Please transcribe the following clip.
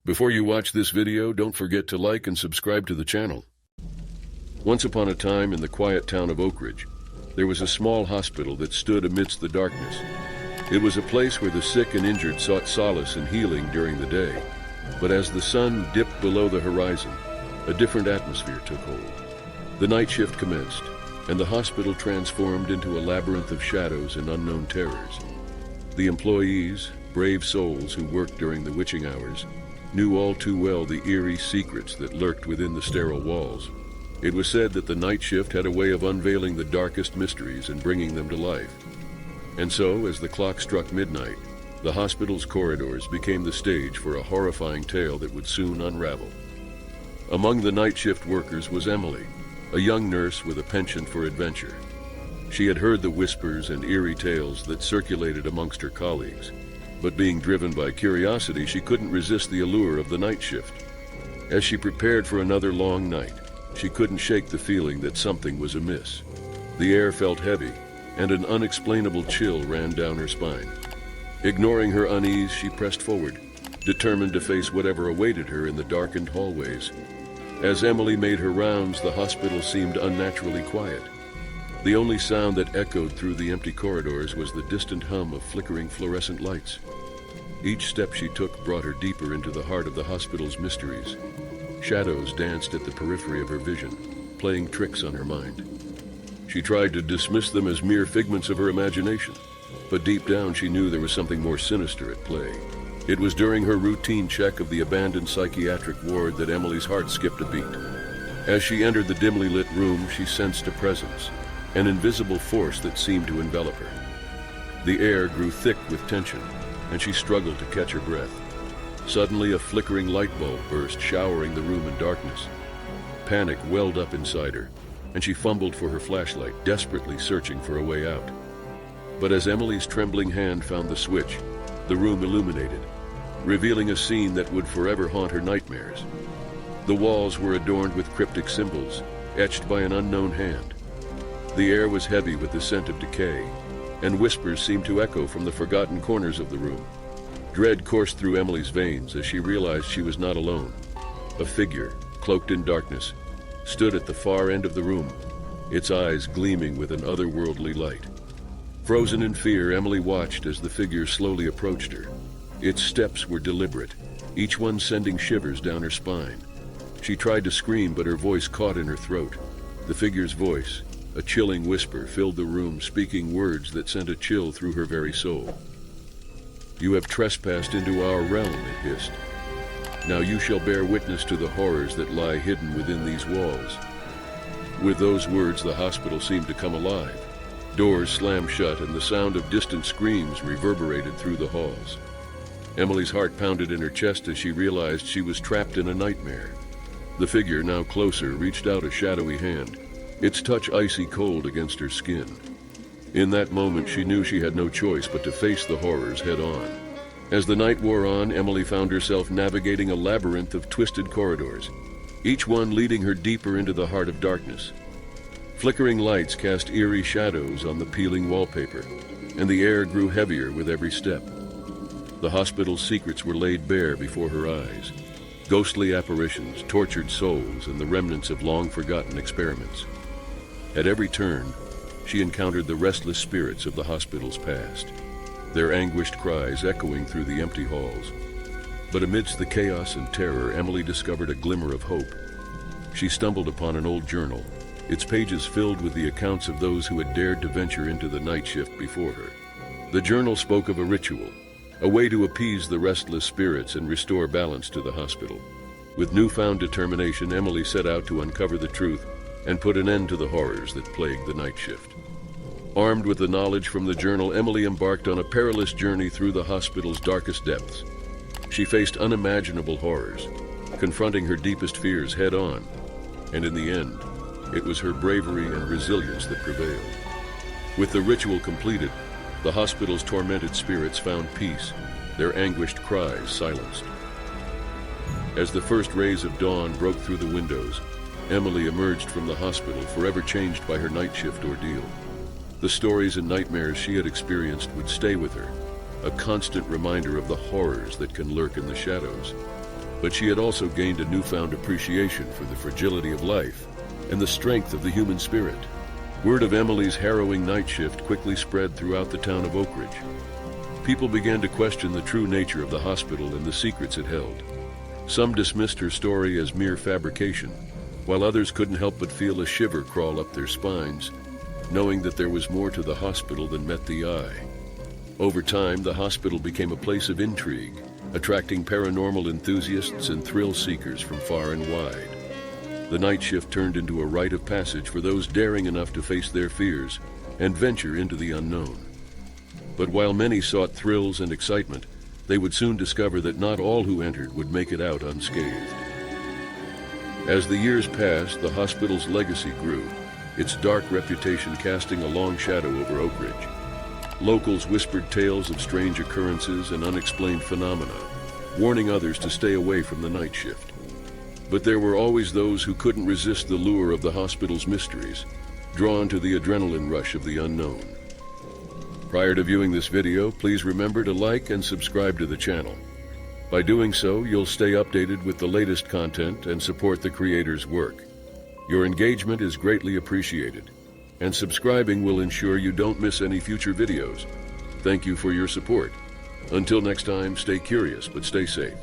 Before you watch this video, don't forget to like and subscribe to the channel. Once upon a time in the quiet town of Oak Ridge, there was a small hospital that stood amidst the darkness. It was a place where the sick and injured sought solace and healing during the day. But as the sun dipped below the horizon, a different atmosphere took hold. The night shift commenced, and the hospital transformed into a labyrinth of shadows and unknown terrors. The employees, brave souls who worked during the witching hours, knew all too well the eerie secrets that lurked within the sterile walls. It was said that the night shift had a way of unveiling the darkest mysteries and bringing them to life. And so, as the clock struck midnight, the hospital's corridors became the stage for a horrifying tale that would soon unravel. Among the night shift workers was Emily, a young nurse with a penchant for adventure. She had heard the whispers and eerie tales that circulated amongst her colleagues, but being driven by curiosity, she couldn't resist the allure of the night shift. As she prepared for another long night, she couldn't shake the feeling that something was amiss. The air felt heavy, and an unexplainable chill ran down her spine. Ignoring her unease, she pressed forward, determined to face whatever awaited her in the darkened hallways. As Emily made her rounds, the hospital seemed unnaturally quiet. The only sound that echoed through the empty corridors was the distant hum of flickering fluorescent lights. Each step she took brought her deeper into the heart of the hospital's mysteries. Shadows danced at the periphery of her vision, playing tricks on her mind. She tried to dismiss them as mere figments of her imagination, but deep down she knew there was something more sinister at play. It was during her routine check of the abandoned psychiatric ward that Emily's heart skipped a beat. As she entered the dimly lit room, she sensed a presence, an invisible force that seemed to envelop her. The air grew thick with tension, and she struggled to catch her breath. Suddenly, a flickering light bulb burst, showering the room in darkness. Panic welled up inside her, and she fumbled for her flashlight, desperately searching for a way out. But as Emily's trembling hand found the switch, the room illuminated, revealing a scene that would forever haunt her nightmares. The walls were adorned with cryptic symbols, etched by an unknown hand. The air was heavy with the scent of decay, and whispers seemed to echo from the forgotten corners of the room. Dread coursed through Emily's veins as she realized she was not alone. A figure, cloaked in darkness, stood at the far end of the room, its eyes gleaming with an otherworldly light. Frozen in fear, Emily watched as the figure slowly approached her. Its steps were deliberate, each one sending shivers down her spine. She tried to scream, but her voice caught in her throat. The figure's voice, a chilling whisper, filled the room, speaking words that sent a chill through her very soul. "You have trespassed into our realm," it hissed. "Now you shall bear witness to the horrors that lie hidden within these walls." With those words, the hospital seemed to come alive. Doors slammed shut, and the sound of distant screams reverberated through the halls. Emily's heart pounded in her chest as she realized she was trapped in a nightmare. The figure, now closer, reached out a shadowy hand, its touch icy cold against her skin. In that moment, she knew she had no choice but to face the horrors head-on. As the night wore on, Emily found herself navigating a labyrinth of twisted corridors, each one leading her deeper into the heart of darkness. Flickering lights cast eerie shadows on the peeling wallpaper, and the air grew heavier with every step. The hospital's secrets were laid bare before her eyes. Ghostly apparitions, tortured souls, and the remnants of long-forgotten experiments. At every turn, she encountered the restless spirits of the hospital's past, their anguished cries echoing through the empty halls. But amidst the chaos and terror, Emily discovered a glimmer of hope. She stumbled upon an old journal, its pages filled with the accounts of those who had dared to venture into the night shift before her. The journal spoke of a ritual, a way to appease the restless spirits and restore balance to the hospital. With newfound determination, Emily set out to uncover the truth and put an end to the horrors that plagued the night shift. Armed with the knowledge from the journal, Emily embarked on a perilous journey through the hospital's darkest depths. She faced unimaginable horrors, confronting her deepest fears head-on, and in the end, it was her bravery and resilience that prevailed. With the ritual completed, the hospital's tormented spirits found peace, their anguished cries silenced. As the first rays of dawn broke through the windows, Emily emerged from the hospital, forever changed by her night shift ordeal. The stories and nightmares she had experienced would stay with her, a constant reminder of the horrors that can lurk in the shadows. but she had also gained a newfound appreciation for the fragility of life and the strength of the human spirit. Word of Emily's harrowing night shift quickly spread throughout the town of Oak Ridge. People began to question the true nature of the hospital and the secrets it held. Some dismissed her story as mere fabrication, while others couldn't help but feel a shiver crawl up their spines, knowing that there was more to the hospital than met the eye. Over time, the hospital became a place of intrigue, attracting paranormal enthusiasts and thrill seekers from far and wide. The night shift turned into a rite of passage for those daring enough to face their fears and venture into the unknown. But while many sought thrills and excitement, they would soon discover that not all who entered would make it out unscathed. As the years passed, the hospital's legacy grew, its dark reputation casting a long shadow over Oak Ridge. Locals whispered tales of strange occurrences and unexplained phenomena, warning others to stay away from the night shift. But there were always those who couldn't resist the lure of the hospital's mysteries, drawn to the adrenaline rush of the unknown. Prior to viewing this video, please remember to like and subscribe to the channel. By doing so, you'll stay updated with the latest content and support the creator's work. Your engagement is greatly appreciated, and subscribing will ensure you don't miss any future videos. Thank you for your support. Until next time, stay curious, but stay safe.